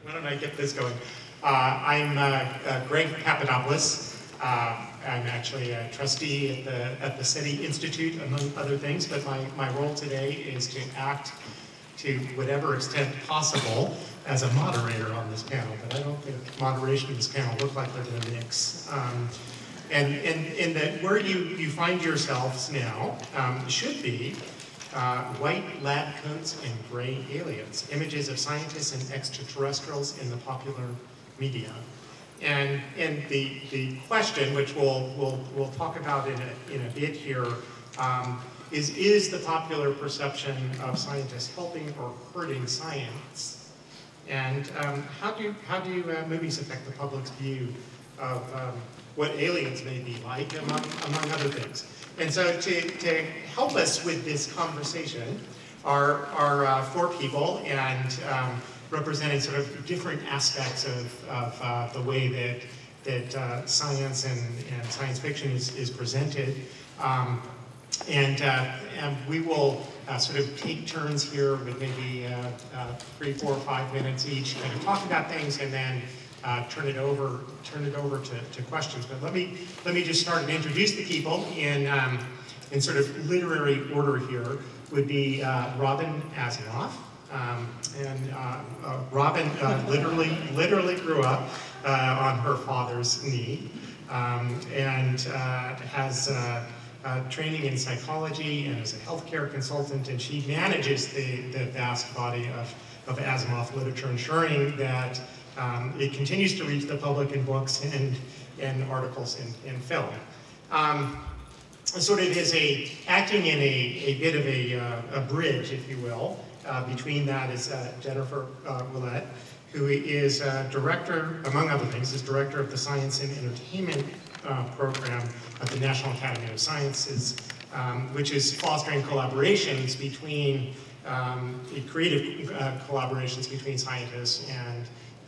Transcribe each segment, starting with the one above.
Why don't I get this going? I'm Greg Papadopoulos. I'm actually a trustee at the SETI Institute, among other things, but my role today is to act to whatever extent possible as a moderator on this panel, but I don't think moderation of this panel look like they're going to mix. And that where you find yourselves now should be white lab coats and gray aliens, images of scientists and extraterrestrials in the popular media. And the question, which we'll talk about in a bit here, is the popular perception of scientists helping or hurting science? And how do movies affect the public's view of what aliens may be like, among other things? And so to help us with this conversation are four people, and representing sort of different aspects of the way that science and science fiction is presented. And we will sort of take turns here with maybe 3, 4, 5 minutes each, kind of talk about things, and then turn it over to questions. But let me just start and introduce the people in sort of literary order. Here would be Robyn Asimov. Robyn literally grew up on her father's knee, and has training in psychology and as a healthcare consultant, and she manages the vast body of Asimov literature, ensuring that it continues to reach the public in books and articles and film. Sort of is acting in a bit of a bridge, if you will. Between that is Jennifer Ouellette, who is director, among other things, is director of the Science and Entertainment program at the National Academy of Sciences, which is fostering collaborations between, creative collaborations between scientists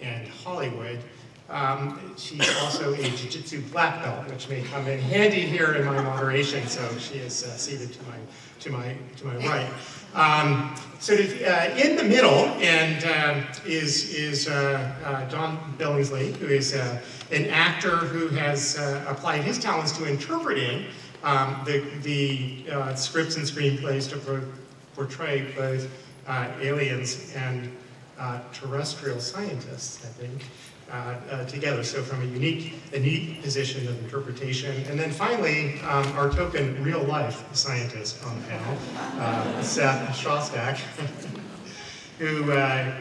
and Hollywood. She's also a jiu-jitsu black belt, which may come in handy here in my moderation. So she is seated to my right. Sort of in the middle, and is John Billingsley, who is an actor who has applied his talents to interpreting the scripts and screenplays to portray both aliens and terrestrial scientists, I think, together. So from a unique position of interpretation. And then finally, our token real-life scientist on the panel, Seth Shostak, who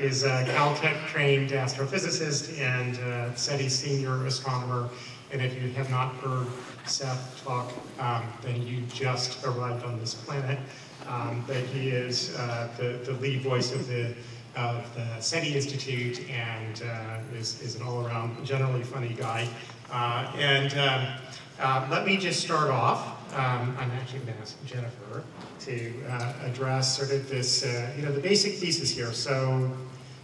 is a Caltech-trained astrophysicist and SETI senior astronomer. And if you have not heard Seth talk, then you just arrived on this planet. But he is the lead voice of the SETI Institute, and is an all-around, generally funny guy. Let me just start off. I'm actually going to ask Jennifer to address sort of this, the basic thesis here. So,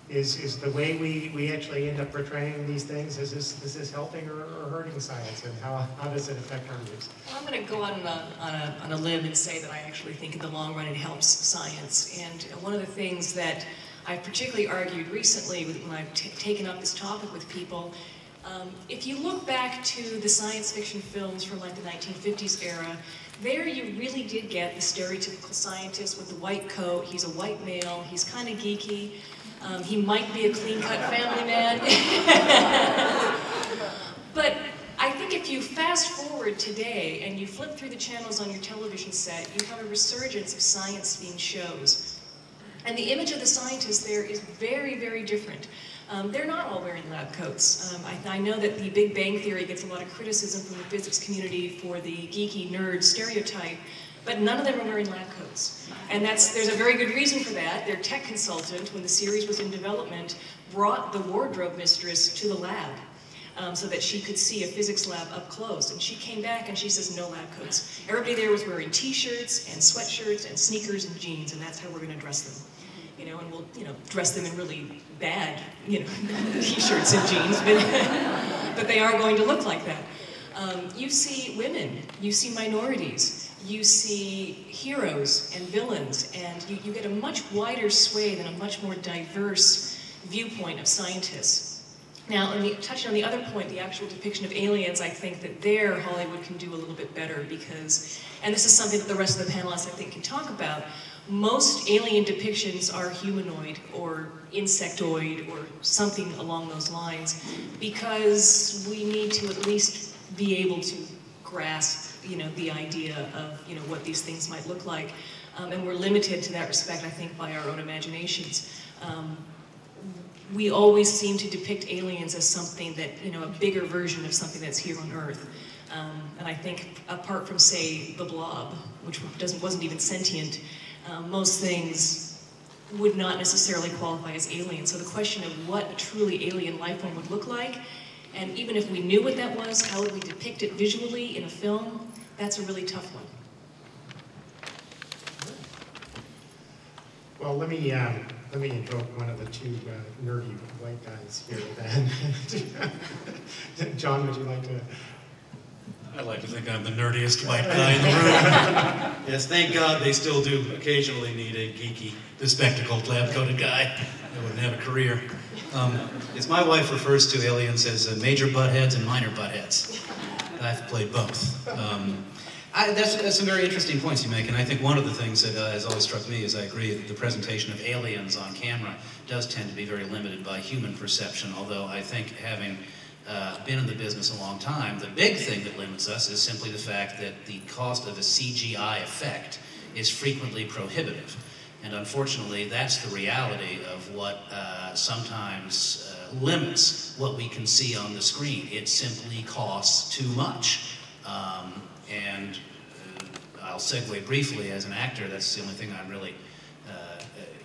is the way we actually end up portraying these things, is this helping or hurting science, and how does it affect our views? Well, I'm going to go on a limb and say that I actually think in the long run it helps science. And one of the things that I've particularly argued recently when I've taken up this topic with people, if you look back to the science fiction films from like the 1950s era, there you really did get the stereotypical scientist with the white coat. He's a white male, he's kind of geeky, he might be a clean-cut family man. But I think if you fast forward today and you flip through the channels on your television set, you have a resurgence of science-themed shows. And the image of the scientist there is very, very different. They're not all wearing lab coats. I know that the Big Bang Theory gets a lot of criticism from the physics community for the geeky nerd stereotype, but none of them are wearing lab coats. And there's a very good reason for that. Their tech consultant, when the series was in development, brought the wardrobe mistress to the lab so that she could see a physics lab up close. And she came back and she says, no lab coats. Everybody there was wearing t-shirts and sweatshirts and sneakers and jeans, and that's how we're going to dress them. And we'll, dress them in really bad, t-shirts and jeans, but they are going to look like that. You see women, you see minorities, you see heroes and villains, and you get a much wider swathe and a much more diverse viewpoint of scientists. Now, touching on the other point, the actual depiction of aliens, I think that there Hollywood can do a little bit better because, and this is something that the rest of the panelists I think can talk about, most alien depictions are humanoid or insectoid or something along those lines because we need to at least be able to grasp, the idea of, what these things might look like. And we're limited to that respect, I think, by our own imaginations. We always seem to depict aliens as something that, a bigger version of something that's here on Earth. And I think, apart from, say, the Blob, which wasn't even sentient, most things would not necessarily qualify as aliens. So the question of what a truly alien life form would look like, and even if we knew what that was, how would we depict it visually in a film, that's a really tough one. Well, let me invoke one of the two nerdy white guys here then. John, would you like to? I like to think I'm the nerdiest white guy in the room. Yes, thank God they still do occasionally need a geeky, bespectacled, lab-coated guy that wouldn't have a career. As my wife refers to aliens as major buttheads and minor buttheads. I've played both. That's some very interesting points you make, and I think one of the things that has always struck me is I agree that the presentation of aliens on camera does tend to be very limited by human perception, although I think having been in the business a long time, the big thing that limits us is simply the fact that the cost of a CGI effect is frequently prohibitive. And unfortunately, that's the reality of what sometimes limits what we can see on the screen. It simply costs too much. And I'll segue briefly, as an actor, that's the only thing I'm really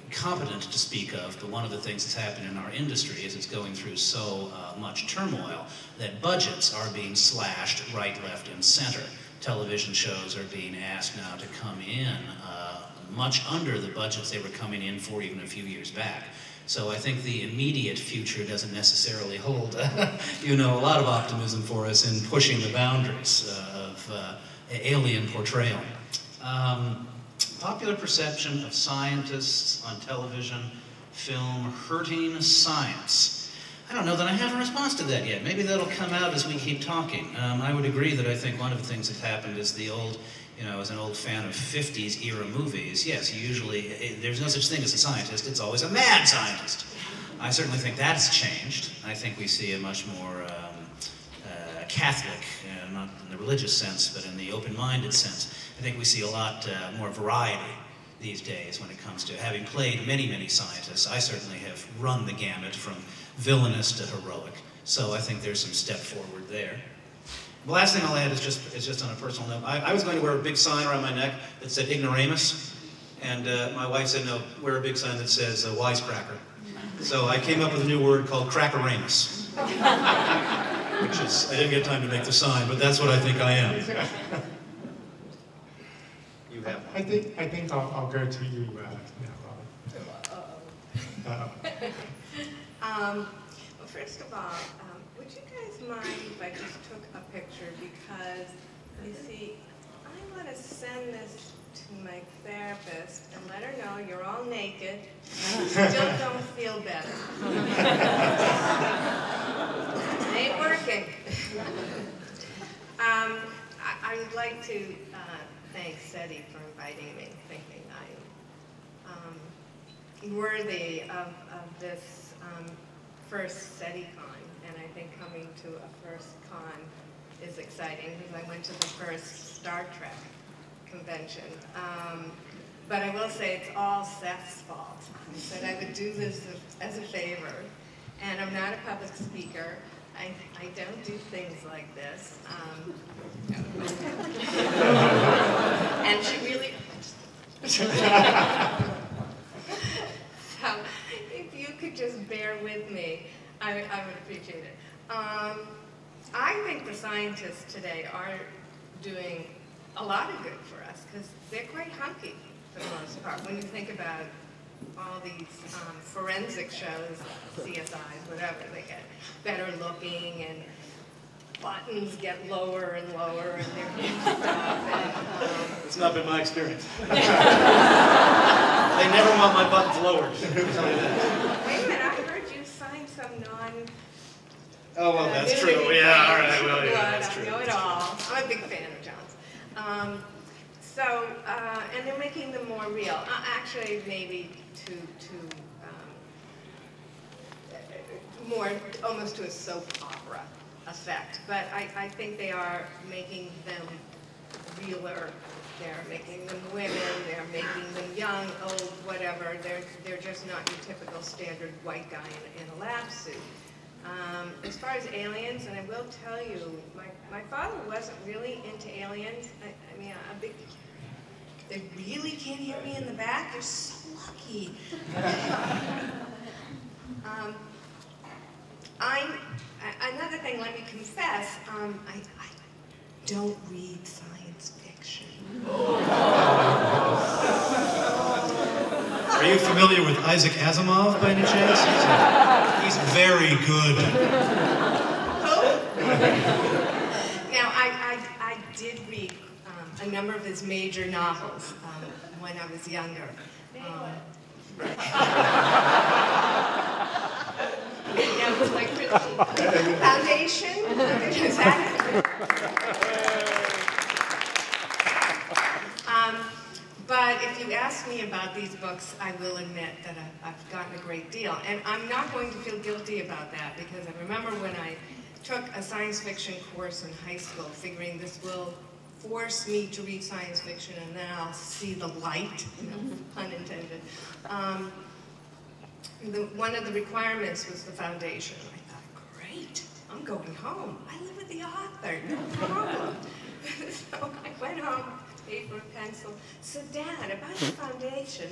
competent to speak of, but one of the things that's happened in our industry is it's going through so much turmoil that budgets are being slashed right, left, and center. Television shows are being asked now to come in much under the budgets they were coming in for even a few years back. So I think the immediate future doesn't necessarily hold, a lot of optimism for us in pushing the boundaries of alien portrayal. Popular perception of scientists on television, film, hurting science. I don't know that I have a response to that yet. Maybe that'll come out as we keep talking. I would agree that I think one of the things that's happened is the old, as an old fan of 50s era movies, yes, there's no such thing as a scientist, it's always a mad scientist. I certainly think that's changed. I think we see a much more Catholic, not in the religious sense, but in the open-minded sense. I think we see a lot more variety these days when it comes to having played many, many scientists. I certainly have run the gamut from villainous to heroic. So I think there's some step forward there. The last thing I'll add is just on a personal note. I was going to wear a big sign around my neck that said ignoramus, and my wife said, no, wear a big sign that says wisecracker. So I came up with a new word called crackoramus. Which is, I didn't get time to make the sign, but that's what I think I am. You have one. I think I'll go to you now, Robyn. Well, first of all, would you guys mind if I just took a picture? Because, you see, I want to send this to my therapist and let her know you're all naked and you still don't feel better. It ain't working. I would like to thank SETI for inviting me, thinking I'm worthy of this first SETICon, and I think coming to a first con is exciting because I went to the first Star Trek convention. But I will say it's all Seth's fault. He said I would do this as a favor, and I'm not a public speaker. I don't do things like this. And she really... So, if you could just bear with me, I would appreciate it. I think the scientists today are doing a lot of good for us, because they're quite hunky for the most part. When you think about all these forensic shows, CSIs, whatever, they get better looking and buttons get lower and lower and they're new stuff. And, It's not been my experience. They never want my buttons lowered. wait a minute, I heard some non. Oh, well, that's true. Yeah, all right. Well, yeah, that's true. I know it all. I'm a big fan of John's. And they're making them more real. Actually, maybe more, almost to a soap opera effect. But I think they are making them realer. They're making them women. They're making them young, old, whatever. They're just not your typical standard white guy in a lab suit. As far as aliens, and I will tell you, my father wasn't really into aliens. I mean, a big. They really can't hear me in the back. They're so lucky. Another thing, let me confess, I don't read science fiction. Are you familiar with Isaac Asimov by any chance? He's very good. Who? Now, I did read a number of his major novels when I was younger. Now, like Foundation? Is that but if you ask me about these books, I will admit that I've gotten a great deal. And I'm not going to feel guilty about that, because I remember when I took a science fiction course in high school, figuring this will force me to read science fiction and then I'll see the light, pun intended. One of the requirements was the foundation. I thought, great, I'm going home. I live with the author, no problem. So I went home, paper and pencil. So Dad, about the foundation,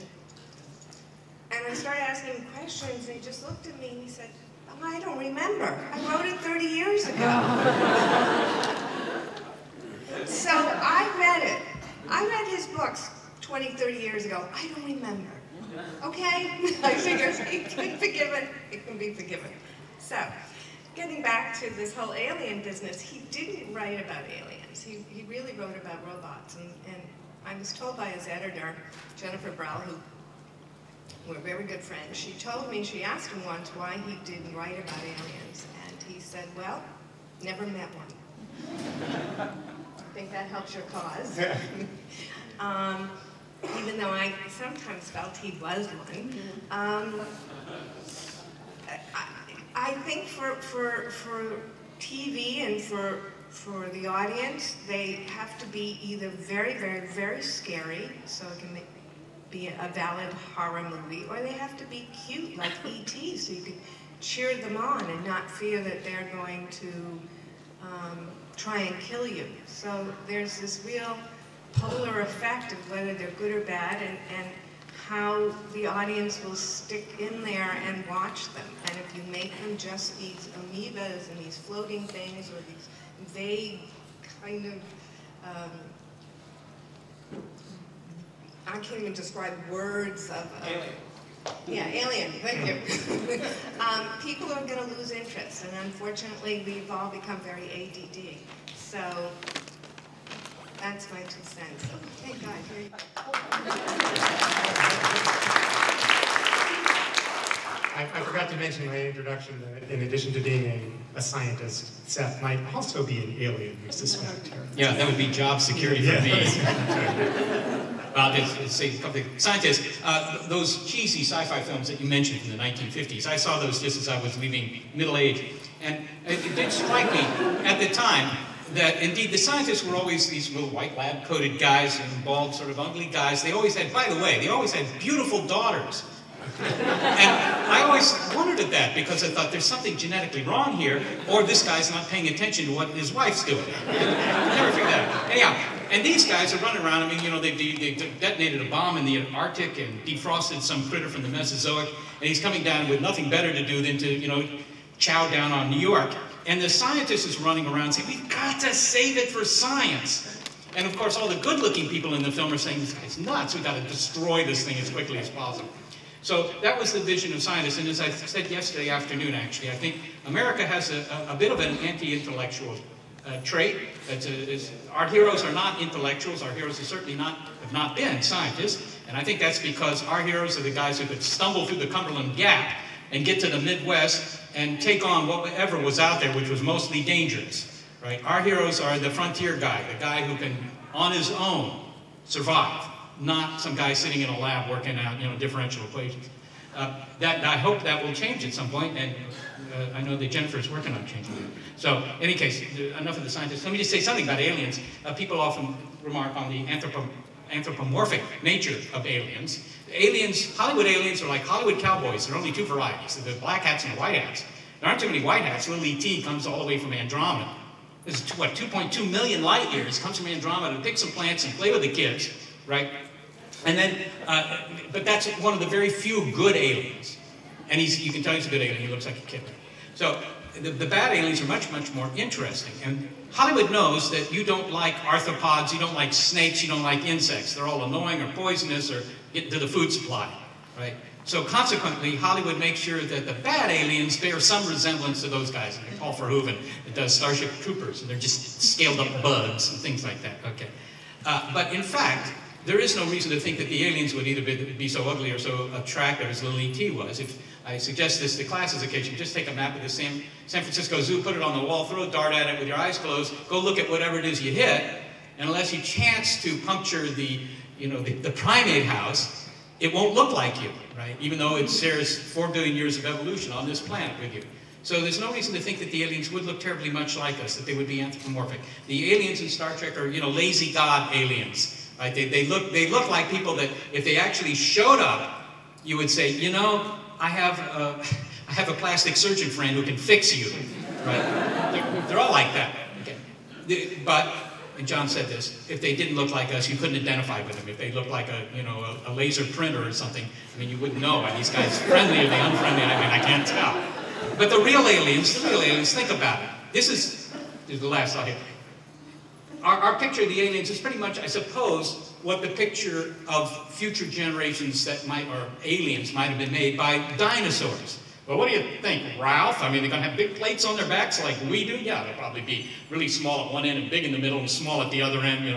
and I started asking him questions, and he just looked at me and he said, oh, I don't remember. I wrote it 30 years ago. So I read it. I read his books 20, 30 years ago. I don't remember. Okay? I figure he can forgive it. It can be forgiven. So, getting back to this whole alien business, he didn't write about aliens. He really wrote about robots. And I was told by his editor, Jennifer Brow, who were very good friends, she told me, she asked him once why he didn't write about aliens. And he said, well, never met one. I think that helps your cause. Even though I sometimes felt he was one. I think for TV and for the audience, they have to be either very, very, very scary, so it can be a valid horror movie, or they have to be cute, like E.T., so you can cheer them on and not fear that they're going to try and kill you. So there's this real polar effect of whether they're good or bad, and how the audience will stick in there and watch them. And if you make them just these amoebas and these floating things, or these vague kind of, I can't even describe words of alien. Yeah, alien, thank you. People are going to lose interest, and unfortunately we've all become very ADD. So that's my 2 cents. Oh, thank God, here you go. I forgot to mention in my introduction that in addition to being a scientist, Seth might also be an alien, we suspect. Yeah, that would be job security for me. It's a couple of scientists. Those cheesy sci-fi films that you mentioned from the 1950s, I saw those just as I was leaving middle age. And it did strike me at the time that indeed the scientists were always these little white lab-coated guys and bald, sort of ugly guys. They always had, by the way, they always had beautiful daughters. And I always wondered at that, because I thought there's something genetically wrong here, or this guy's not paying attention to what his wife's doing. Never figured that out. Anyhow, and these guys are running around. I mean, you know, they detonated a bomb in the Arctic and defrosted some critter from the Mesozoic, and he's coming down with nothing better to do than to, you know, chow down on New York. And the scientist is running around saying, we've got to save it for science. And of course, all the good-looking people in the film are saying, this guy's nuts. We've got to destroy this thing as quickly as possible. So that was the vision of scientists, and as I said yesterday afternoon, actually, I think America has a bit of an anti-intellectual trait. Our heroes are not intellectuals. Our heroes have not been scientists, and I think that's because our heroes are the guys who could stumble through the Cumberland Gap and get to the Midwest and take on whatever was out there, which was mostly dangerous, right? Our heroes are the frontier guy, the guy who can, on his own, survive, not some guy sitting in a lab working out, differential equations. I hope that will change at some point, and I know that Jennifer is working on changing it. So, in any case, enough of the scientists. Let me just say something about aliens. People often remark on the anthropomorphic nature of aliens. Hollywood aliens are like Hollywood cowboys. There are only two varieties, the black hats and the white hats. There aren't too many white hats. Little E.T. comes all the way from Andromeda. This is, 2.2 million light years, comes from Andromeda to pick some plants and play with the kids, right? And then, but that's one of the very few good aliens. And you can tell he's a good alien, he looks like a kid. So the bad aliens are much, much more interesting. And Hollywood knows that you don't like arthropods, you don't like snakes, you don't like insects. They're all annoying or poisonous or get to the food supply, right? So consequently, Hollywood makes sure that the bad aliens bear some resemblance to those guys. Like Paul Verhoeven that does Starship Troopers, and they're just scaled up bugs and things like that, okay? But in fact, there is no reason to think that the aliens would either be so ugly or so attractive as little E.T. was. If I suggest this to classes occasionally, just take a map of the San Francisco Zoo, put it on the wall, throw a dart at it with your eyes closed, go look at whatever it is you hit, and unless you chance to puncture the primate house, it won't look like you, right? Even though it shares 4 billion years of evolution on this planet with you. So there's no reason to think that the aliens would look terribly much like us, that they would be anthropomorphic. The aliens in Star Trek are, lazy god aliens. Right? They look like people that if they actually showed up, you would say, I have a plastic surgeon friend who can fix you. Right? They're all like that. Okay. But, and John said this, if they didn't look like us, you couldn't identify with them. If they looked like a laser printer or something, you wouldn't know. Are these guys friendly or they unfriendly? I can't tell. But the real aliens, think about it. This is the last slide here. Our picture of the aliens is pretty much, I suppose, what the picture of future generations or aliens might have been made by dinosaurs. Well, what do you think, Ralph? They're going to have big plates on their backs like we do? Yeah, they'll probably be really small at one end and big in the middle and small at the other end,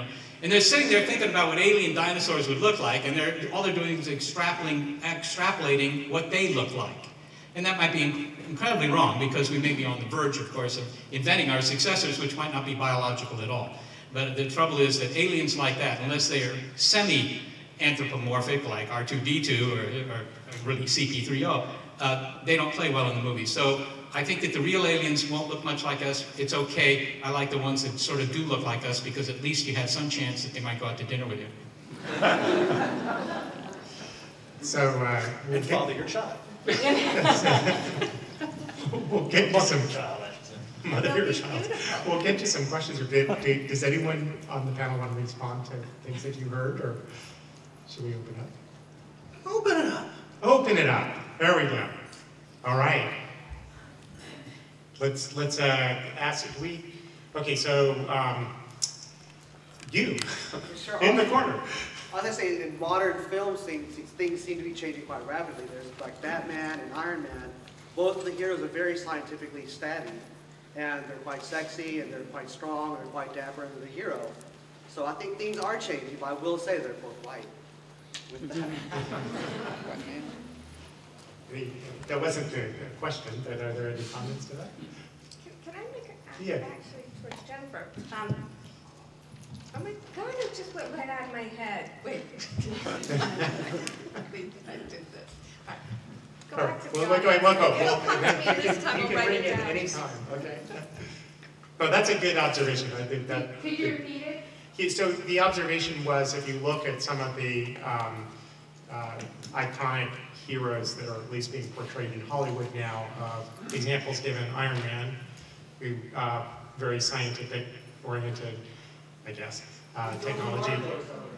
And they're sitting there thinking about what alien dinosaurs would look like, and all they're doing is extrapolating what they look like. And that might be incredibly wrong, because we may be on the verge, of course, of inventing our successors, which might not be biological at all. But the trouble is that aliens like that, unless they are semi-anthropomorphic, like R2-D2 or really CP3O, they don't play well in the movies. So I think that the real aliens won't look much like us. It's okay. I like the ones that sort of do look like us, because at least you have some chance that they might go out to dinner with you. So, and father your child. We'll get to some We'll get to some questions. Does anyone on the panel want to respond to things that you heard, or should we open up? Open it up. Open it up. There we go. All right. Let's ask. Okay, so you Sure. in the corner. I was going to say, in modern films, things seem to be changing quite rapidly. There's like Batman and Iron Man. Both of the heroes are very scientifically savvy, and they're quite sexy, and they're quite strong, and they're quite dapper, and they're the hero. So I think things are changing, but I will say they're both white. With that. That wasn't a question, but are there any comments to that? Can I make an Yeah. actually towards Jennifer? Oh my God, it just went right out of my head. Wait. I did this. All right. Go back to the We'll go. It'll come to me this time. You I'll can write bring it it down. any time, okay? But that's a good observation. I think that. Could you repeat it? So the observation was, if you look at some of the iconic heroes that are at least being portrayed in Hollywood now, examples given, Iron Man, who very scientific oriented, I guess, technology.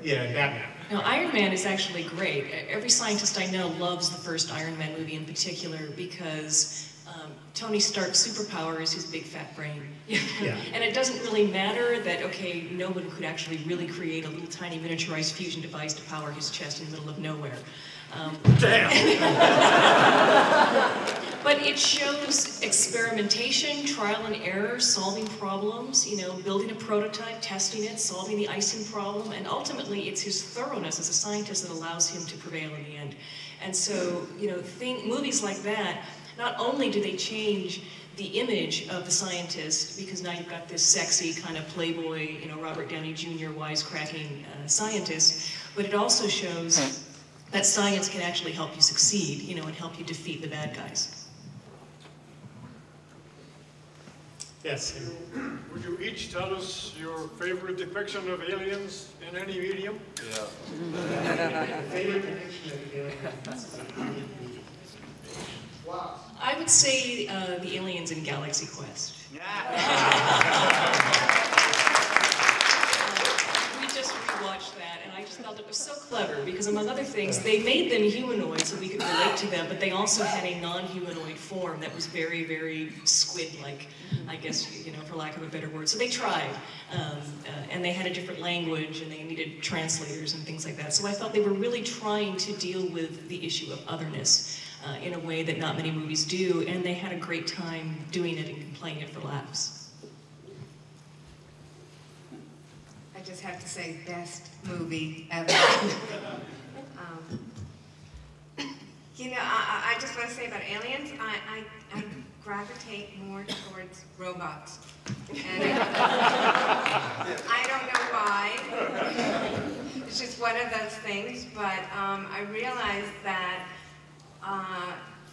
Yeah, and Batman. Now, Iron Man is actually great. Every scientist I know loves the first Iron Man movie in particular, because Tony Stark's superpower is his big fat brain. Yeah. And it doesn't really matter that, okay, no one could actually really create a little tiny miniaturized fusion device to power his chest in the middle of nowhere. Damn! But it shows experimentation, trial and error, solving problems, building a prototype, testing it, solving the icing problem, and ultimately it's his thoroughness as a scientist that allows him to prevail in the end. And so, movies like that not only do they change the image of the scientist, because now you've got this sexy kind of playboy, you know, Robert Downey Jr. wisecracking scientist, but it also shows that science can actually help you succeed, you know, and help you defeat the bad guys. Yes. Would you each tell us your favorite depiction of aliens in any medium? Yeah. Favorite depiction of aliens? Wow. I would say the aliens in Galaxy Quest. We just rewatched that, and I just felt it was so clever, because among other things, they made them humanoid so we could relate to them, but they also had a non-humanoid form that was very, very squid-like, I guess, you know, for lack of a better word. So they tried, and they had a different language, and they needed translators and things like that. So I thought they were really trying to deal with the issue of otherness in a way that not many movies do, and they had a great time doing it and playing it for laughs. I just have to say, best movie ever. You know, I just want to say about aliens, I gravitate more towards robots. And I don't know why. It's just one of those things, but I realized that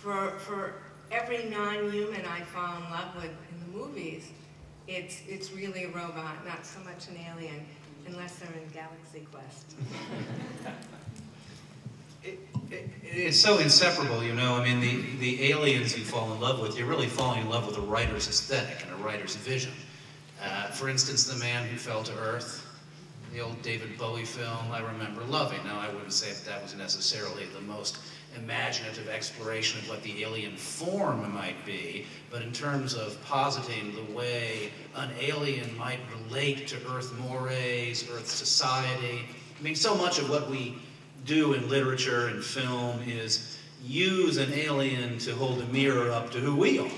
for every non-human I fall in love with in the movies, it's really a robot, not so much an alien, unless they're in Galaxy Quest. It's so inseparable, you know. I mean, the aliens you fall in love with, you're really falling in love with a writer's aesthetic and a writer's vision. For instance, The Man Who Fell to Earth, the old David Bowie film, I remember loving. Now, I wouldn't say that was necessarily the most imaginative exploration of what the alien form might be, but in terms of positing the way an alien might relate to Earth mores, Earth society. I mean, so much of what we do in literature and film is use an alien to hold a mirror up to who we are.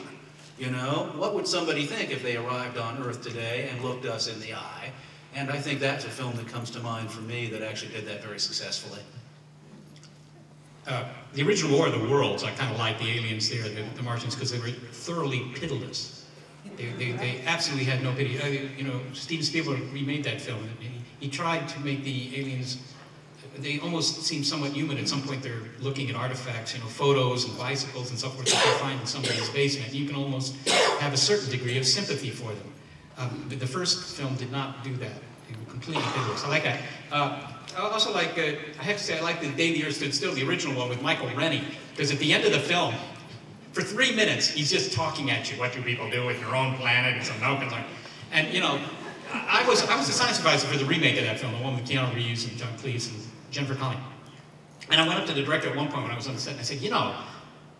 You know, what would somebody think if they arrived on Earth today and looked us in the eye? And I think that's a film that comes to mind for me that actually did that very successfully. The original War of the Worlds, I kind of like the aliens there, the Martians, because they were thoroughly pitiless. They absolutely had no pity. You know, Steven Spielberg remade that film. He tried to make the aliens, they almost seem somewhat human. At some point they're looking at artifacts, you know, photos and bicycles and so forth that they find in somebody's basement. You can almost have a certain degree of sympathy for them. But the first film did not do that. They were completely pitiless. I like that. I also like, I have to say, I like The Day the Earth Stood Still, the original one with Michael Rennie, because at the end of the film, for 3 minutes, he's just talking at you. What do people do with your own planet? It's a nope. And, you know, I was the science advisor for the remake of that film, the one with Keanu Reeves and John Cleese and Jennifer Connelly. And I went up to the director at one point when I was on the set, and I said, you know,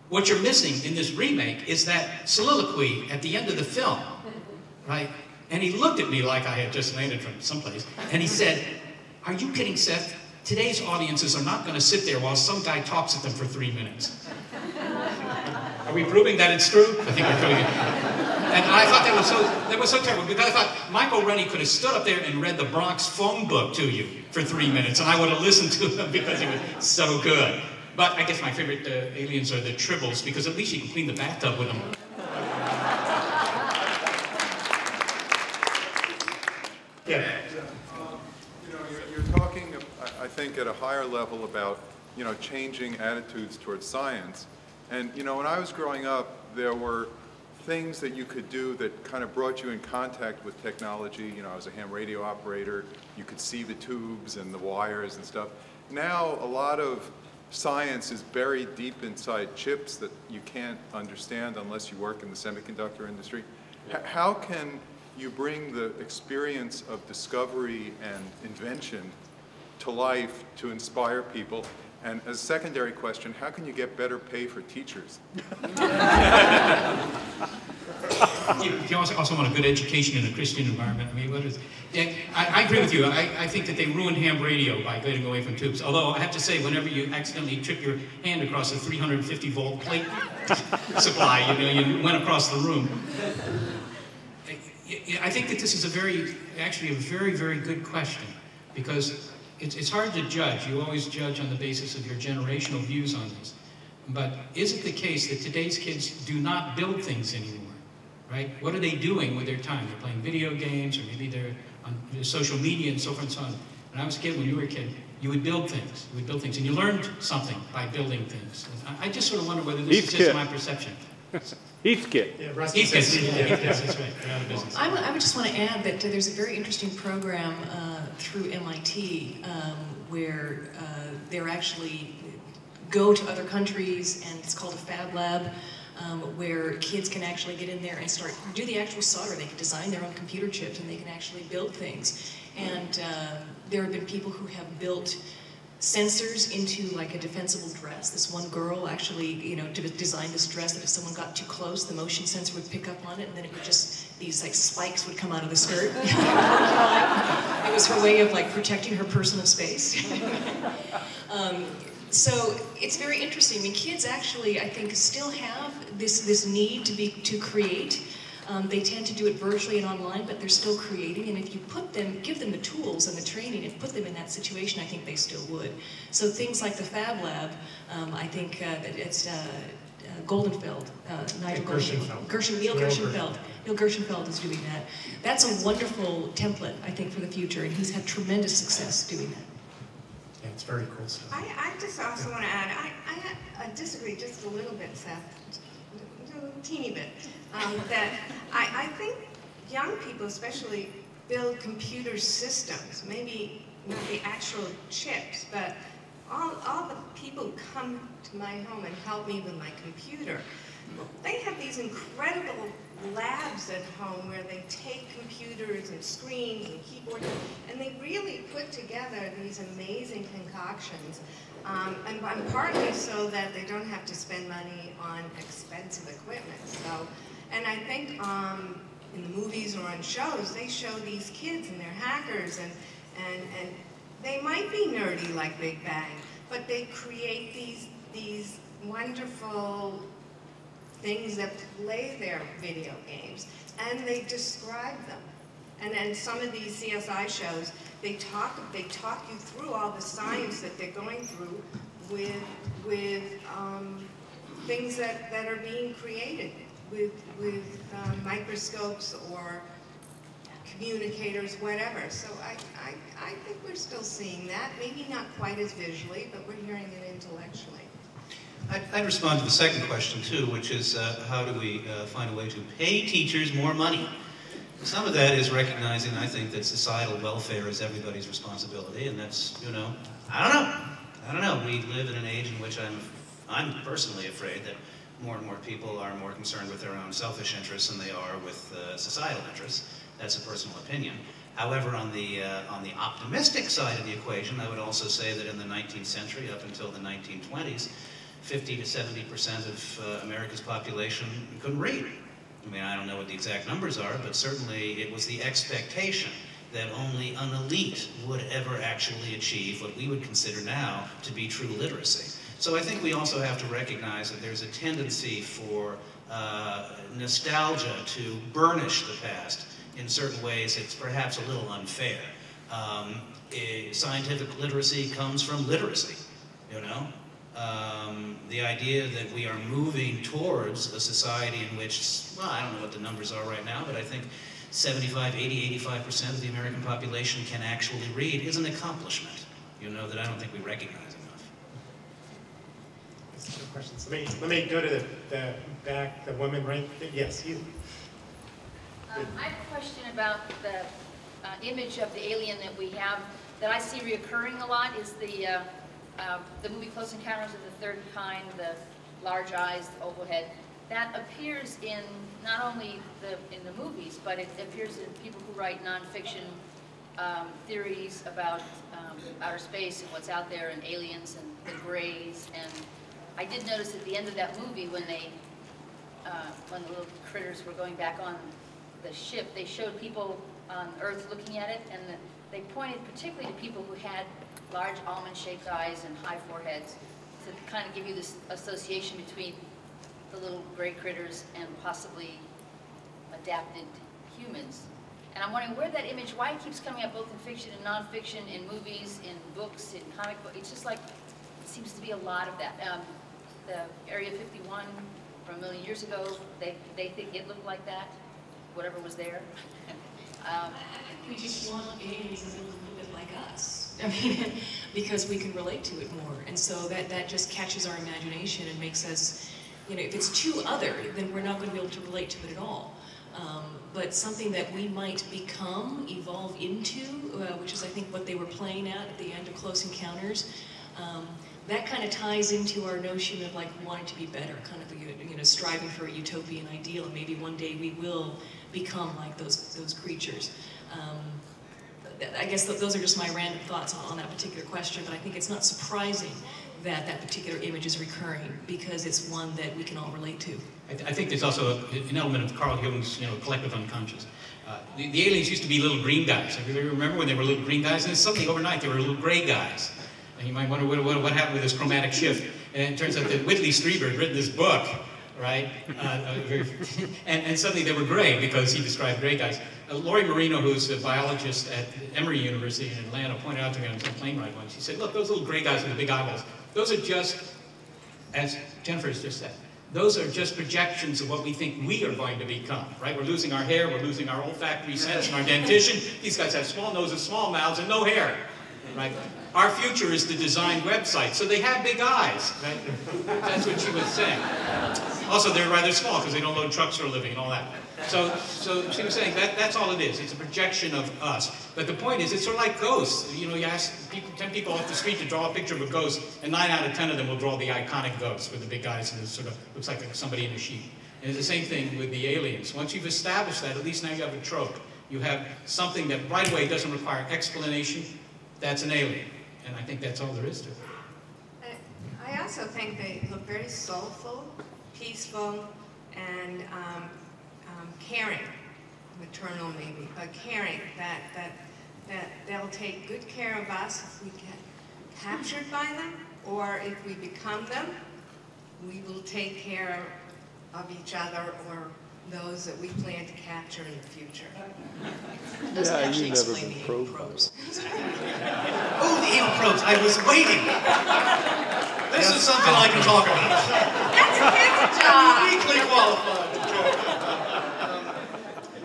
what you're missing in this remake is that soliloquy at the end of the film, right? And he looked at me like I had just landed from someplace, and he said, are you kidding, Seth? Today's audiences are not going to sit there while some guy talks at them for 3 minutes. Are we proving that it's true? I think we're proving it. And I thought that was so terrible, because I thought Michael Rennie could have stood up there and read the Bronx phone book to you for 3 minutes, and I would have listened to him because he was so good. But I guess my favorite aliens are the Tribbles, because at least you can clean the bathtub with them. Yeah. You know, you're talking, I think, at a higher level about, you know, changing attitudes towards science. And, you know, when I was growing up, there were things that you could do that kind of brought you in contact with technology. You know, I was a ham radio operator. You could see the tubes and the wires and stuff. Now, a lot of science is buried deep inside chips that you can't understand unless you work in the semiconductor industry. How can you bring the experience of discovery and invention to life to inspire people? And as a secondary question, how can you get better pay for teachers? You also want a good education in a Christian environment. I mean, what is? Yeah, I agree with you. I think that they ruined ham radio by getting away from tubes. Although I have to say, whenever you accidentally trip your hand across a 350-volt plate supply, you know, you went across the room. I think that this is actually a very, very good question, because it's hard to judge. You always judge on the basis of your generational views on this. But is it the case that today's kids do not build things anymore, right? What are they doing with their time? They're playing video games, or maybe they're on social media and so forth and so on. When I was a kid, when you were a kid, you would build things. You would build things, and you learned something by building things. And I just sort of wonder whether this is just my perception. Heathkit. Yeah, Rusty says Yes, that's right. They're out of business. I would just want to add that there's a very interesting program through MIT where they're actually go to other countries, and it's called a Fab Lab, where kids can actually get in there and do the actual solder. They can design their own computer chips, and they can actually build things. And there have been people who have built sensors into like a defensible dress. This one girl actually, designed this dress that if someone got too close, the motion sensor would pick up on it, and then it would just, these like spikes would come out of the skirt. It was her way of like protecting her personal space. So it's very interesting. I mean, kids actually, I think, still have this need to create. They tend to do it virtually and online, but they're still creating. And if you give them the tools and the training and put them in that situation, I think they still would. So things like the Fab Lab, I think that it's Goldenfeld, Nigel Goldenfeld, Neil Gershenfeld is doing that. That's a wonderful template, I think, for the future, and he's had tremendous success doing that. Yeah, it's very cool stuff. I just also want to add, I disagree just a little bit, Seth, a teeny bit, that I think young people especially build computer systems, maybe not the actual chips, but all the people who come to my home and help me with my computer, they have these incredible labs at home where they take computers and screens and keyboards, and they really put together these amazing concoctions, and partly so that they don't have to spend money on expensive equipment. So, and I think in the movies or on shows, they show these kids and they're hackers, and they might be nerdy like Big Bang, but they create these wonderful things that play their video games, and they describe them. And then some of these CSI shows, they talk you through all the science that they're going through with things that are being created with microscopes or communicators, whatever. So I think we're still seeing that, maybe not quite as visually, but we're hearing it intellectually. I'd respond to the second question too, which is how do we find a way to pay teachers more money? Some of that is recognizing, I think, that societal welfare is everybody's responsibility, and that's, I don't know. We live in an age in which I'm personally afraid that more and more people are more concerned with their own selfish interests than they are with societal interests. That's a personal opinion. However, on the optimistic side of the equation, I would also say that in the 19th century, up until the 1920s, 50 to 70% of America's population couldn't read. I mean, I don't know what the exact numbers are, but certainly it was the expectation that only an elite would ever actually achieve what we would consider now to be true literacy. So I think we also have to recognize that there's a tendency for nostalgia to burnish the past in certain ways. It's perhaps a little unfair. Scientific literacy comes from literacy, the idea that we are moving towards a society in which, well, I don't know what the numbers are right now, but I think 75, 80, 85% of the American population can actually read is an accomplishment, that I don't think we recognize enough. Good questions. Let me go to the back, the woman right there. Yes, you. I have a question about the image of the alien that we have, that I see reoccurring a lot, is the movie Close Encounters of the Third Kind, the large eyes, the oval head. That appears in not only in the movies, but it appears in people who write nonfiction theories about outer space and what's out there, and aliens and the grays. And I did notice at the end of that movie when when the little critters were going back on the ship, they showed people on Earth looking at it, and they pointed particularly to people who had large almond-shaped eyes and high foreheads to kind of give you this association between the little gray critters and possibly adapted humans. And I'm wondering where that image, why it keeps coming up both in fiction and nonfiction, in movies, in books, in comic books. It's just like, it seems to be a lot of that. the Area 51 from a million years ago, they think it looked like that, whatever was there. We just want aliens to look a little bit like us. I mean, because we can relate to it more. And so that just catches our imagination and makes us, you know, if it's too other, then we're not going to be able to relate to it at all. But something that we might become, evolve into, which is I think what they were playing at the end of Close Encounters, that kind of ties into our notion of like wanting to be better, kind of, you know, striving for a utopian ideal, and maybe one day we will become like those creatures. I guess those are just my random thoughts on that particular question, but I think it's not surprising that that particular image is recurring, because it's one that we can all relate to. I think there's also an element of Carl Jung's, you know, collective unconscious. The aliens used to be little green guys. Everybody remember when they were little green guys? And then suddenly overnight they were little gray guys. And you might wonder what happened with this chromatic shift. And it turns out that Whitley Strieber had written this book, right? And suddenly they were gray because he described gray guys. Lori Marino, who's a biologist at Emory University in Atlanta, pointed out to me on some plane ride once. She said, look, those little gray guys with the big eyeballs, those are just, as Jennifer has just said, those are just projections of what we think we are going to become, right? We're losing our hair, we're losing our olfactory sense and our dentition. These guys have small noses, small mouths, and no hair, right? Our future is to design websites, so they have big eyes, right? That's what she was saying. Also, they're rather small because they don't load trucks for a living and all that. So she was saying that's all it is. It's a projection of us. But the point is, it's sort of like ghosts. You know, you ask 10 people off the street to draw a picture of a ghost, and 9 out of 10 of them will draw the iconic ghost with the big eyes and it sort of looks like somebody in a sheet. And it's the same thing with the aliens. Once you've established that, at least now you have a trope. You have something that right away doesn't require explanation. That's an alien. And I think that's all there is to it. I also think they look very soulful, peaceful, and caring, maternal maybe, but caring, that they'll take good care of us if we get captured by them, or if we become them, we will take care of each other or those that we plan to capture in the future. Doesn't actually explain the anal probes. Oh, the anal probes! I was waiting. This is something I can talk about. That's his job. Uniquely qualified to talk about.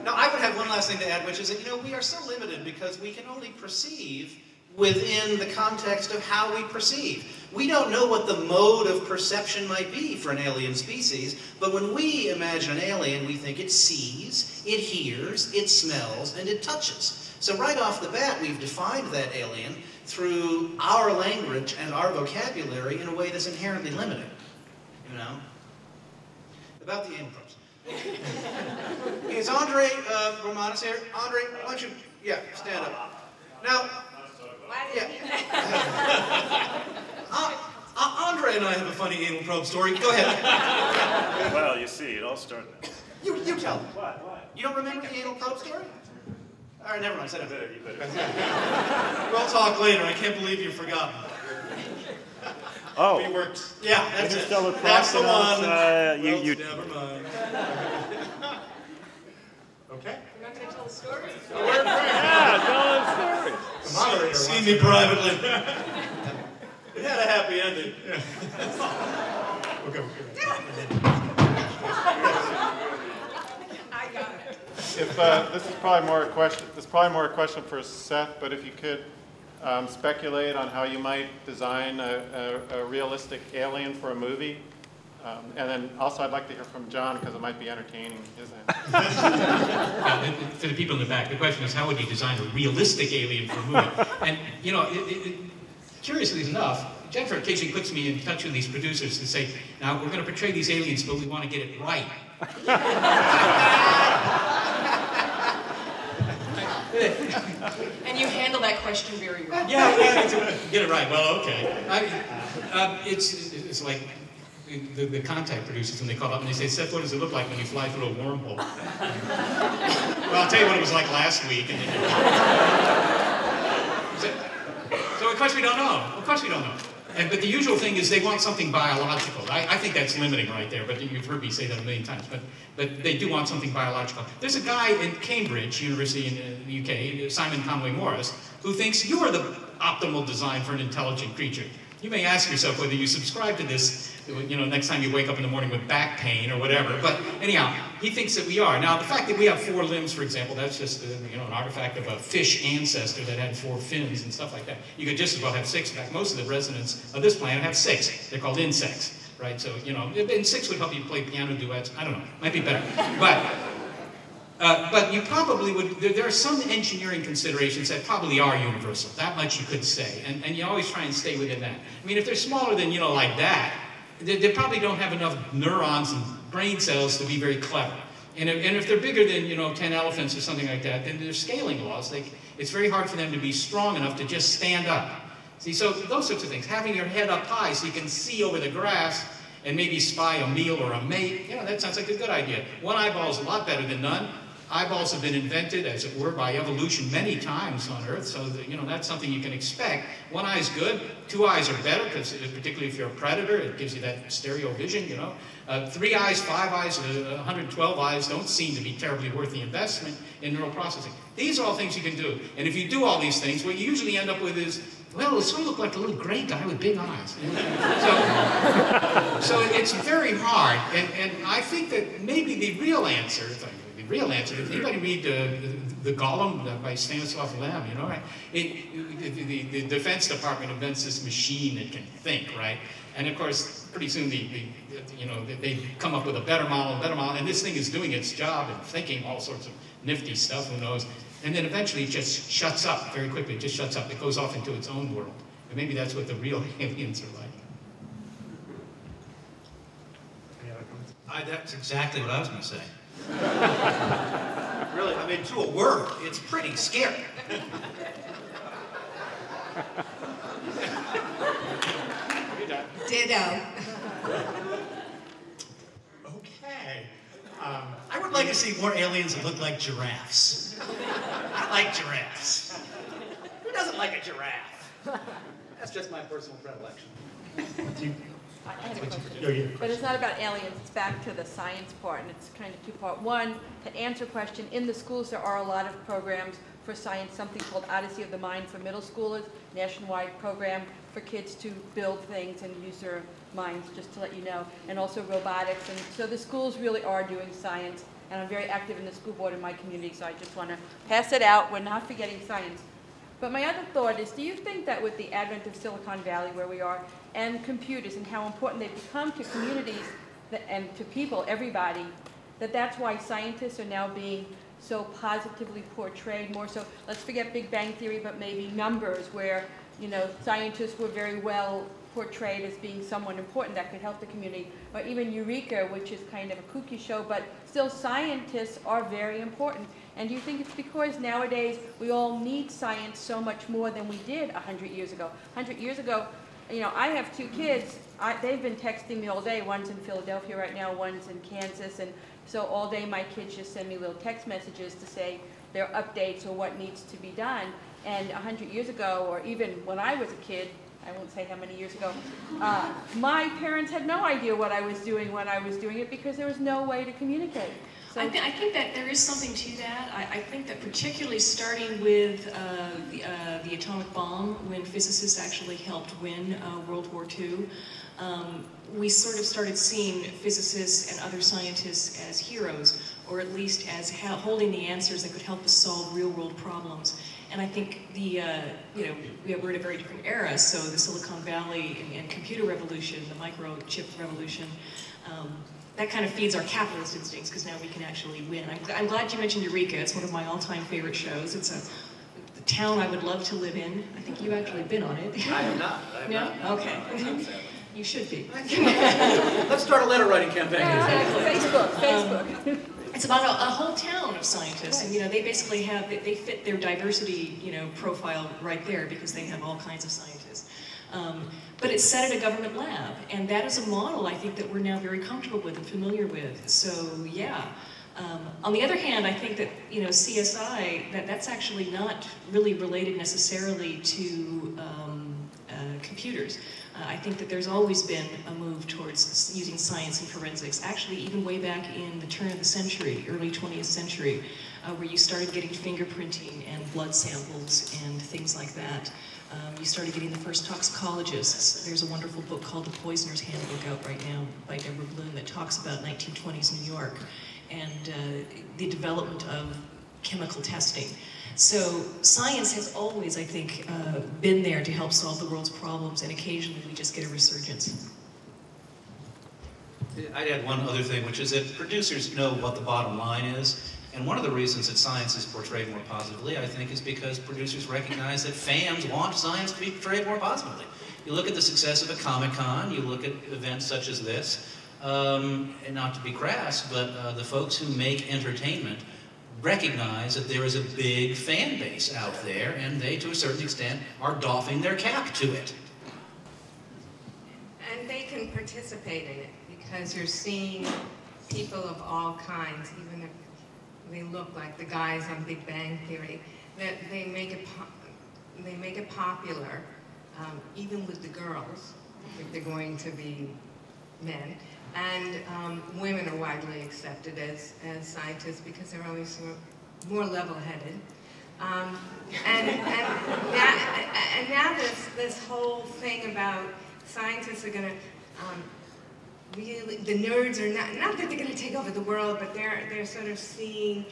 Now, I would have one last thing to add, which is that, you know, we are so limited because we can only perceive within the context of how we perceive. We don't know what the mode of perception might be for an alien species, but when we imagine an alien, we think it sees, it hears, it smells, and it touches. So right off the bat, we've defined that alien through our language and our vocabulary in a way that's inherently limited, you know? About the anal probes. Is Andre Romanis here? Andre, why don't you, stand up. Now, Andre and I have a funny anal probe story. Go ahead. Well, you see, it all started. You tell me. What? You don't remember the anal probe story? All right, never mind. Set it. You better. We'll talk later. I can't believe you've forgotten. Oh. We worked. Yeah, that's it. That's the one. Never mind. Okay. You're not going to tell the story? Yeah, tell the story. See me privately. It had a happy ending. Okay. I got it. If this is probably more a question for Seth, but if you could speculate on how you might design a realistic alien for a movie. And then also I'd like to hear from John because it might be entertaining, isn't it? For the people in the back, the question is how would you design a realistic alien for a movie? And, you know, curiously enough, Jennifer occasionally puts me in touch with these producers to say, now we're going to portray these aliens, but we want to get it right. And you handle that question very well. Yeah, get it right. Well, okay. It's like the contact producers when they call up and they say, Seth, what does it look like when you fly through a wormhole? Well, I'll tell you what it was like last week. So of course we don't know. Of course we don't know. But the usual thing is they want something biological. I think that's limiting right there, but you've heard me say that a million times. But they do want something biological. There's a guy in Cambridge University in the UK, Simon Conway Morris, who thinks you're the optimal design for an intelligent creature. You may ask yourself whether you subscribe to this, next time you wake up in the morning with back pain or whatever. But anyhow, he thinks that we are. Now, the fact that we have 4 limbs, for example, that's just an artifact of a fish ancestor that had 4 fins and stuff like that. You could just as well have 6. In fact, most of the residents of this planet have 6. They're called insects, right? So, and 6 would help you play piano duets. I don't know, might be better. But you probably would, there are some engineering considerations that probably are universal. That much you could say. And you always try and stay within that. I mean, if they're smaller than, like that, they probably don't have enough neurons and brain cells to be very clever. And if they're bigger than, 10 elephants or something like that, then there's scaling laws. It's very hard for them to be strong enough to just stand up. See, so those sorts of things. Having your head up high so you can see over the grass and maybe spy a meal or a mate, that sounds like a good idea. One eyeball is a lot better than none. Eyeballs have been invented, as it were, by evolution many times on Earth, so that, that's something you can expect. 1 eye is good, 2 eyes are better, because particularly if you're a predator, it gives you that stereo vision, 3 eyes, 5 eyes, 112 eyes don't seem to be terribly worth the investment in neural processing. These are all things you can do, and if you do all these things, what you usually end up with is, well, it's going to look like a little gray guy with big eyes. So it's very hard, and I think that maybe the real answer, if anybody read the Golem by Stanislav Lem, right? The Defense Department invents this machine that can think, right? And of course, pretty soon they come up with a better model, and this thing is doing its job and thinking all sorts of nifty stuff, who knows? And then eventually it just shuts up very quickly. It just shuts up. It goes off into its own world. And maybe that's what the real aliens are like. Any other comments? That's exactly what I was going to say. Really, I mean, to a word, it's pretty scary. Ditto. Okay. I would like to see more aliens that look like giraffes. I like giraffes. Who doesn't like a giraffe? That's just my personal predilection. I had a question, but it's not about aliens, it's back to the science part, and it's kind of 2-part. One, to answer a question, in the schools there are a lot of programs for science, something called Odyssey of the Mind for middle schoolers, nationwide program for kids to build things and use their minds, just to let you know, and also robotics. And so the schools really are doing science, and I'm very active in the school board in my community, so I just want to pass it out. We're not forgetting science. But my other thought is, do you think that with the advent of Silicon Valley, where we are, and computers and how important they've become to communities and to people, everybody, that's why scientists are now being so positively portrayed more so? Let's forget Big Bang Theory, but maybe Numbers, where scientists were very well portrayed as being someone important that could help the community, or even Eureka, which is kind of a kooky show, but still scientists are very important. And do you think it's because nowadays we all need science so much more than we did 100 years ago? 100 years ago, I have 2 kids. They've been texting me all day. One's in Philadelphia right now, one's in Kansas, and so all day my kids just send me little text messages to say their updates or what needs to be done. And 100 years ago, or even when I was a kid, I won't say how many years ago, my parents had no idea what I was doing when I was doing it because there was no way to communicate. So I think that there is something to that. I think that particularly starting with the atomic bomb, when physicists actually helped win World War II, we sort of started seeing physicists and other scientists as heroes, or at least as holding the answers that could help us solve real-world problems. And I think we're in a very different era, so the Silicon Valley and computer revolution, the microchip revolution, that kind of feeds our capitalist instincts, because now we can actually win. I'm glad you mentioned Eureka. It's one of my all-time favorite shows. It's a town I would love to live in. I think you've actually been on it. I have not. No? Okay. You should be. Let's start a letter writing campaign. Facebook. It's about a whole town of scientists, and they basically have, they fit their diversity, profile right there, because they have all kinds of scientists. But it's set at a government lab, and that is a model I think that we're now very comfortable with and familiar with. So yeah. On the other hand, I think that CSI, that's actually not really related necessarily to computers. I think that there's always been a move towards using science and forensics, actually even way back in the turn of the century, early 20th century, where you started getting fingerprinting and blood samples and things like that. You started getting the first toxicologists. There's a wonderful book called The Poisoner's Handbook out right now by Deborah Bloom that talks about 1920s New York and the development of chemical testing. So science has always, I think, been there to help solve the world's problems, and occasionally we just get a resurgence. I'd add one other thing, which is that producers know what the bottom line is. And one of the reasons that science is portrayed more positively, I think, is because producers recognize that fans want science to be portrayed more positively. You look at the success of a Comic-Con, you look at events such as this, and not to be crass, but the folks who make entertainment recognize that there is a big fan base out there, and they, to a certain extent, are doffing their cap to it. And they can participate in it, because you're seeing people of all kinds, even if they look like the guys on Big Bang Theory, that they make it popular, even with the girls, if they're going to be men. And women are widely accepted as scientists because they're always more level-headed. And now this whole thing about scientists are going to really, the nerds are not that they're going to take over the world, but they're sort of seeing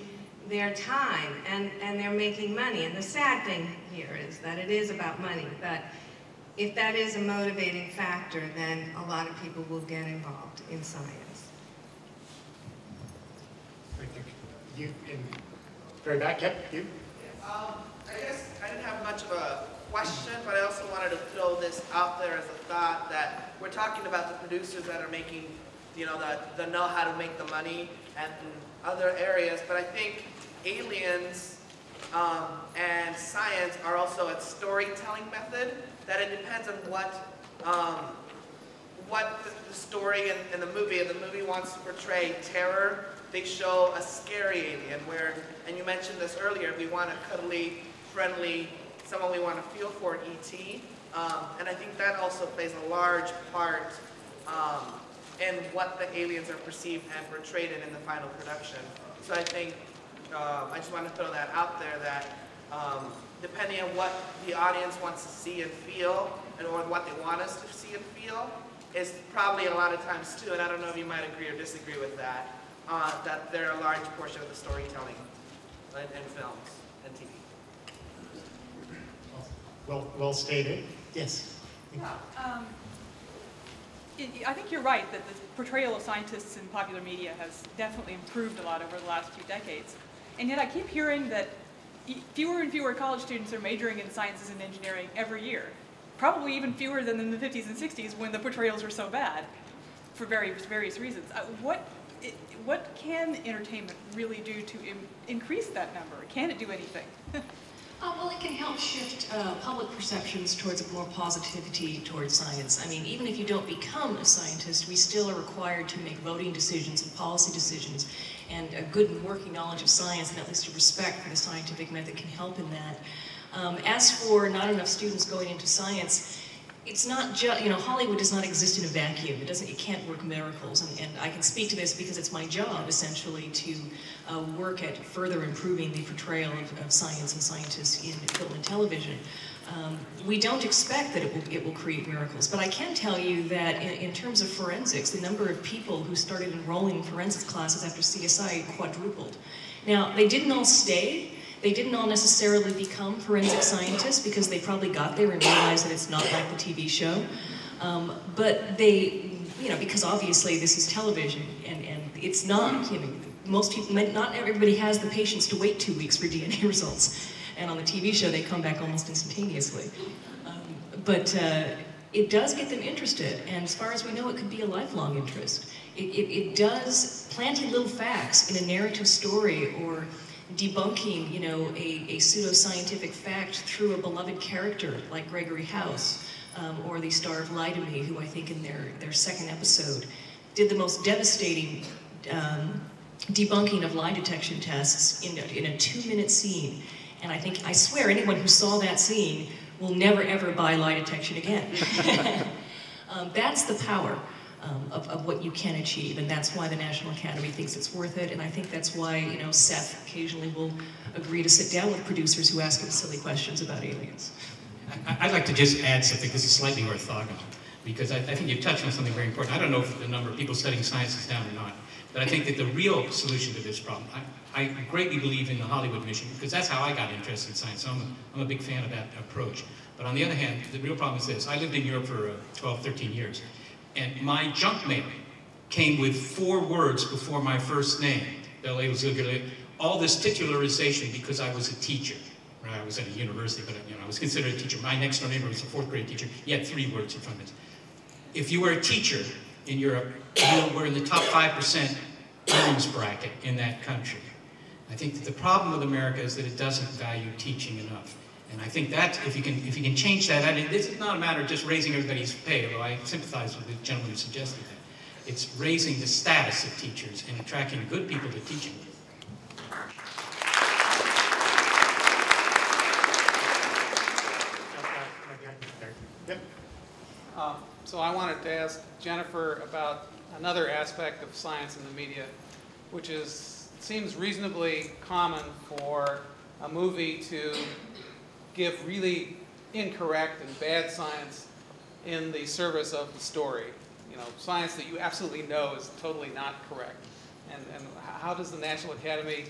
their time and they're making money. And the sad thing here is that it is about money, but if that is a motivating factor, then a lot of people will get involved in science. I think you, in very back, yep, you. I guess I didn't have much of a question, but I also wanted to throw this out there as a thought that we're talking about the producers that are making, you know, the know how to make the money and other areas, but I think aliens and science are also a storytelling method, that it depends on what the story in the movie, and the movie wants to portray terror, they show a scary alien where, and you mentioned this earlier, we want a cuddly, friendly, someone we want to feel for, E.T. And I think that also plays a large part in what the aliens are perceived and portrayed in the final production. So I think, I just want to throw that out there that depending on what the audience wants to see and feel, or what they want us to see and feel, is probably a lot of times too, and I don't know if you might agree or disagree with that, that they're a large portion of the storytelling in films and TV. Well stated. Yes. Yeah, I think you're right that the portrayal of scientists in popular media has definitely improved a lot over the last few decades. And yet I keep hearing that fewer and fewer college students are majoring in sciences and engineering every year. Probably even fewer than in the 50s and 60s when the portrayals were so bad for various reasons. What can entertainment really do to increase that number? Can it do anything? Well, it can help shift public perceptions towards a more positivity towards science. I mean, even if you don't become a scientist, we still are required to make voting decisions and policy decisions, and a good and working knowledge of science, and at least a respect for the scientific method, can help in that. As for not enough students going into science, it's not just, you know, Hollywood does not exist in a vacuum. It can't work miracles, and I can speak to this because it's my job, essentially, to work at further improving the portrayal of science and scientists in film and television. We don't expect that it will create miracles, but I can tell you that in terms of forensics, the number of people who started enrolling in forensics classes after CSI quadrupled. Now, they didn't all stay. They didn't all necessarily become forensic scientists because they probably got there and realized that it's not like the TV show. But they, you know, because obviously this is television and it's not, you know, most people, not everybody has the patience to wait 2 weeks for DNA results. And on the TV show, they come back almost instantaneously. But it does get them interested, and as far as we know, it could be a lifelong interest. It does, planting little facts in a narrative story or debunking, you know, a pseudo-scientific fact through a beloved character like Gregory House, or the star of Lie to Me, who I think in their second episode did the most devastating debunking of lie detection tests in a 2-minute scene. And I swear, anyone who saw that scene will never ever buy lie detection again. That's the power of what you can achieve, and that's why the National Academy thinks it's worth it, and I think that's why, you know, Seth occasionally will agree to sit down with producers who ask him silly questions about aliens. I'd like to just add something. This is slightly orthogonal, because I think you touched on something very important. I don't know if the number of people studying science is down or not, but I think that the real solution to this problem, I greatly believe in the Hollywood mission, because that's how I got interested in science. So I'm a big fan of that approach. But on the other hand, the real problem is this. I lived in Europe for 12, 13 years, and my junk mail came with 4 words before my first name. All this titularization because I was a teacher. Right? I was at a university, but I was considered a teacher. My next door neighbor was a 4th grade teacher. He had 3 words in front of it. If you were a teacher in Europe, you were in the top 5% earnings bracket in that country. I think that the problem with America is that it doesn't value teaching enough. And I think that if you can change that, this is not a matter of just raising everybody's pay, although I sympathize with the gentleman who suggested that. It's raising the status of teachers and attracting good people to teaching. Yep. So I wanted to ask Jennifer about another aspect of science in the media, which is, it seems reasonably common for a movie to give really incorrect and bad science in the service of the story. You know, science that you absolutely know is totally not correct. And how does the National Academy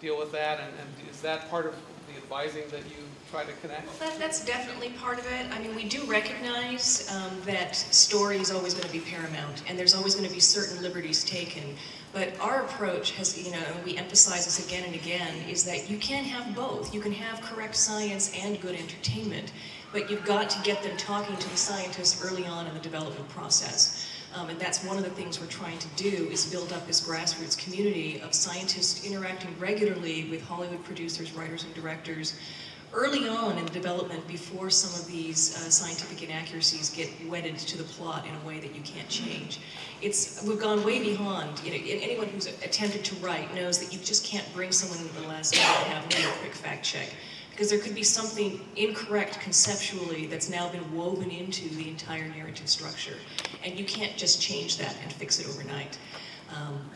deal with that? And is that part of the advising that you try to connect? Well, that's definitely part of it. I mean, we do recognize that story is always going to be paramount, and there's always going to be certain liberties taken. But our approach has, and we emphasize this again and again, is that you can have both. You can have correct science and good entertainment, but you've got to get them talking to the scientists early on in the development process. And that's one of the things we're trying to do, is build up this grassroots community of scientists interacting regularly with Hollywood producers, writers, and directors early on in the development, before some of these scientific inaccuracies get wedded to the plot in a way that you can't change. We've gone way beyond, anyone who's attempted to write knows that you just can't bring someone into the last minute and have them do a quick fact check. Because there could be something incorrect conceptually that's now been woven into the entire narrative structure. And you can't just change that and fix it overnight.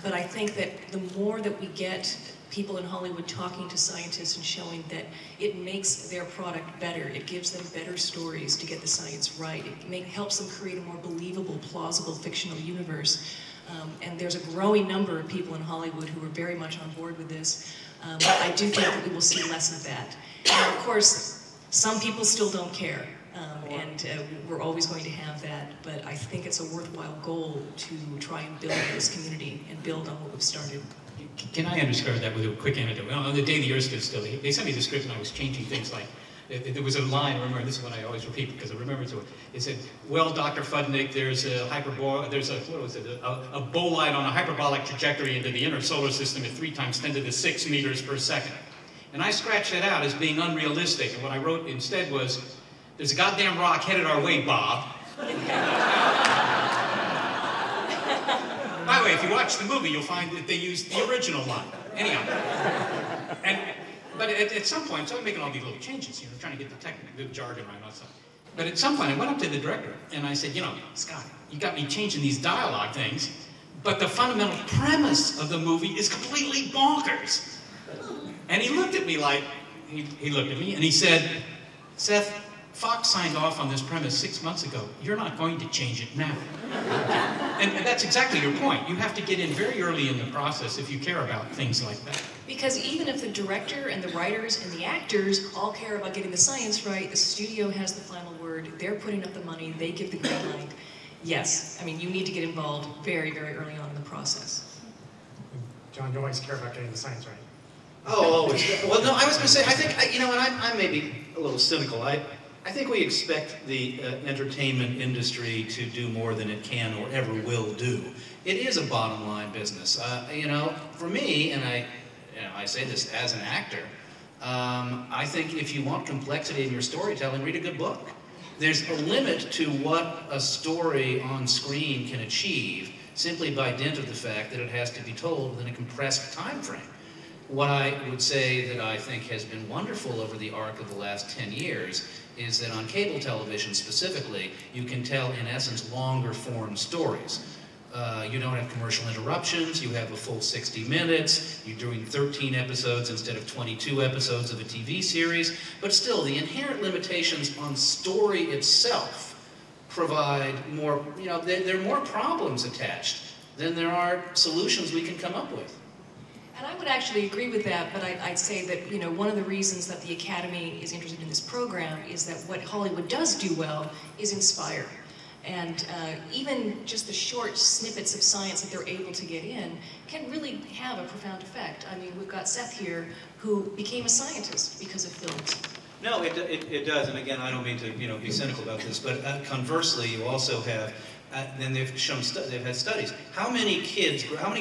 But I think that the more that we get people in Hollywood talking to scientists and showing that it makes their product better, it gives them better stories to get the science right, it helps them create a more believable, plausible fictional universe. And there's a growing number of people in Hollywood who are very much on board with this. I do think that we will see less of that. And of course, some people still don't care, and we're always going to have that, but I think it's a worthwhile goal to try and build this community and build on what we've started. Can I underscore that with a quick anecdote? On the day the Earth stood still, they sent me the script and I was changing things like, there was a line, remember, this is what I always repeat because I remember it so well. It said, well, Dr. Fudnick, there's a bolide on a hyperbolic trajectory into the inner solar system at 3 × 10⁶ meters per second. And I scratched that out as being unrealistic, and what I wrote instead was, there's a goddamn rock headed our way, Bob. By the way, if you watch the movie, you'll find that they used the original line. Anyhow. But at some point, so I'm making all these little changes, trying to get the technical, the jargon right, all that stuff. But at some point, I went up to the director, and I said, Scott, you got me changing these dialogue things, but the fundamental premise of the movie is completely bonkers. And he looked at me like, he looked at me, and he said, Seth, Fox signed off on this premise 6 months ago. You're not going to change it now. And that's exactly your point. You have to get in very early in the process if you care about things like that. Because even if the director and the writers and the actors all care about getting the science right, the studio has the final word. They're putting up the money. They give the green light. Yes, I mean, you need to get involved very, very early on in the process. John, you always care about getting the science right. Oh, always. Well, no, I was going to say, I think, and I'm maybe a little cynical. I think we expect the entertainment industry to do more than it can or ever will do. It is a bottom line business. For me, and I say this as an actor, I think if you want complexity in your storytelling, read a good book. There's a limit to what a story on screen can achieve simply by dint of the fact that it has to be told within a compressed time frame. What I would say that I think has been wonderful over the arc of the last 10 years is that on cable television specifically, you can tell, in essence, longer form stories. You don't have commercial interruptions, you have a full 60 minutes, you're doing 13 episodes instead of 22 episodes of a TV series, but still the inherent limitations on story itself provide more, there are more problems attached than there are solutions we can come up with. And I would actually agree with that, but I'd say that, one of the reasons that the Academy is interested in this program is that what Hollywood does do well is inspire. And even just the short snippets of science that they're able to get in can really have a profound effect. I mean, we've got Seth here who became a scientist because of films. No, it does, and again, I don't mean to be cynical about this, but conversely, you also have, then they've shown, they've had studies. How many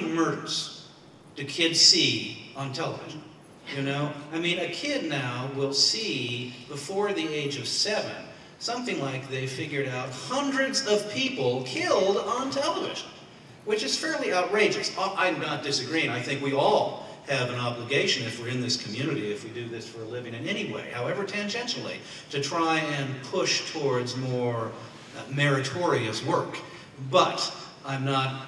murders do kids see on television? I mean, a kid now will see, before the age of 7, something like they figured out hundreds of people killed on television, which is fairly outrageous. I'm not disagreeing. I think we all have an obligation, if we're in this community, if we do this for a living in any way, however tangentially, to try and push towards more meritorious work. But I'm not,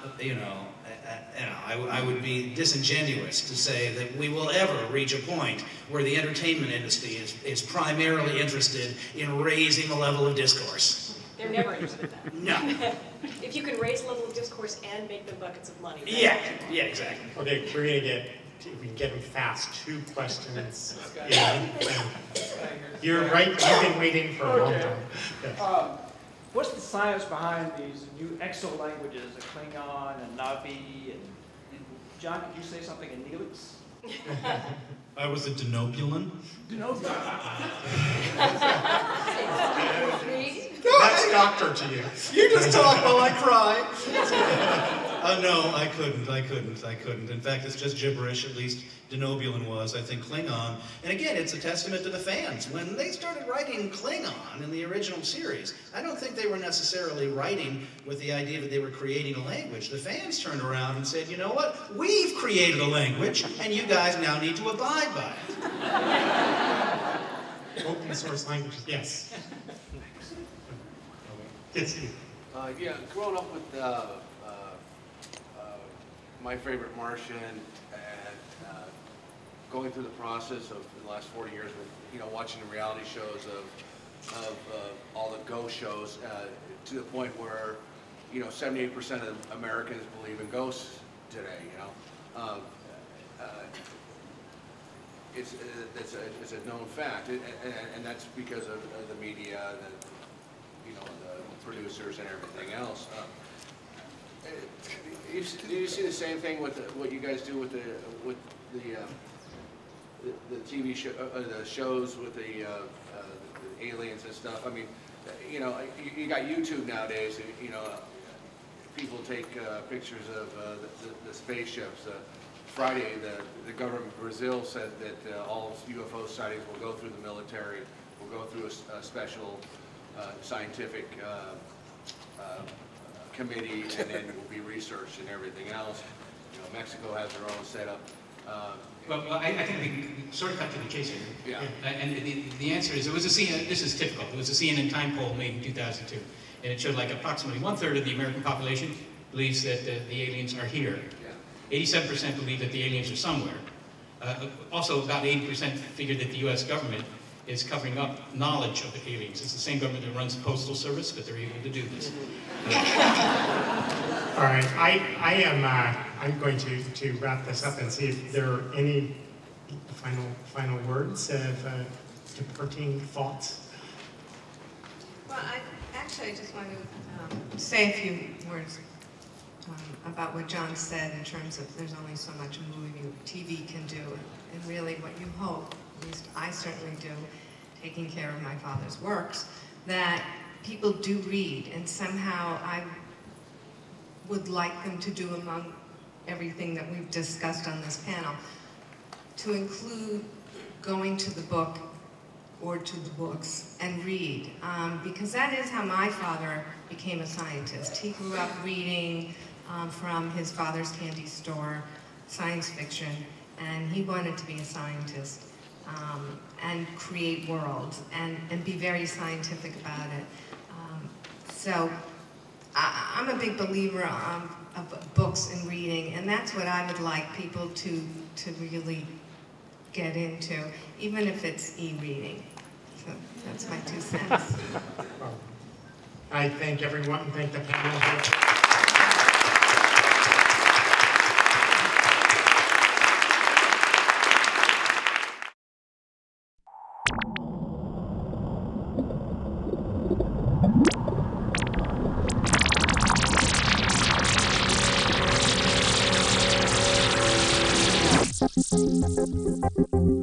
I would be disingenuous to say that we will ever reach a point where the entertainment industry is primarily interested in raising the level of discourse. They're never interested in that. No. If you can raise the level of discourse and make them buckets of money. Yeah, exactly. Okay, we're going to get, if we can get them fast, 2 questions. You're right, you've been waiting for a long time. Yes. What's the science behind these new exo languages, a Klingon, a Navi, and John, could you say something in Neelix? I was a Denobulan. That's doctor to you. You just talk while I cry. No, I couldn't. In fact, it's just gibberish, at least Denobulan was, I think Klingon. And again, it's a testament to the fans. When they started writing Klingon in the original series, I don't think they were necessarily writing with the idea that they were creating a language. The fans turned around and said, you know what? We've created a language, and you guys now need to abide by it. Open source languages, yes. Yes, Steve. Yeah, growing up with My Favorite Martian and going through the process of the last 40 years with, watching the reality shows of all the ghost shows to the point where, 78% of Americans believe in ghosts today, It's a known fact, and that's because of the media, the producers and everything else. Do you see the same thing with what you guys do with the TV show, the shows with the aliens and stuff? I mean, you got YouTube nowadays. People take pictures of the spaceships. Friday, the government of Brazil said that all UFO sightings will go through the military, will go through a special scientific committee, and then will be researched and everything else. Mexico has their own setup. Well, I think we can sort of cut to the chase here. Yeah. And the answer is, it was a CNN, this is typical, it was a CNN Time poll made in 2002, and it showed like approximately 1/3 of the American population believes that the aliens are here. 87% believe that the aliens are somewhere. Also, about 80% figure that the U.S. government is covering up knowledge of the aliens. It's the same government that runs the Postal Service, but they're able to do this. All right, I'm going to wrap this up and see if there are any final words of departing thoughts. Well, I just want to say a few words about what John said in terms of there's only so much a movie or TV can do, and really what you hope, at least I certainly do, taking care of my father's works, that people do read, and somehow I would like them to do among everything that we've discussed on this panel, to include going to the book or to the books and read, because that is how my father became a scientist. He grew up reading from his father's candy store, science fiction, and he wanted to be a scientist and create worlds and be very scientific about it. So I'm a big believer of books and reading, and that's what I would like people to really get into, even if it's e-reading. So that's my 2 cents. Well, I thank everyone and thank the panel here. Thank you.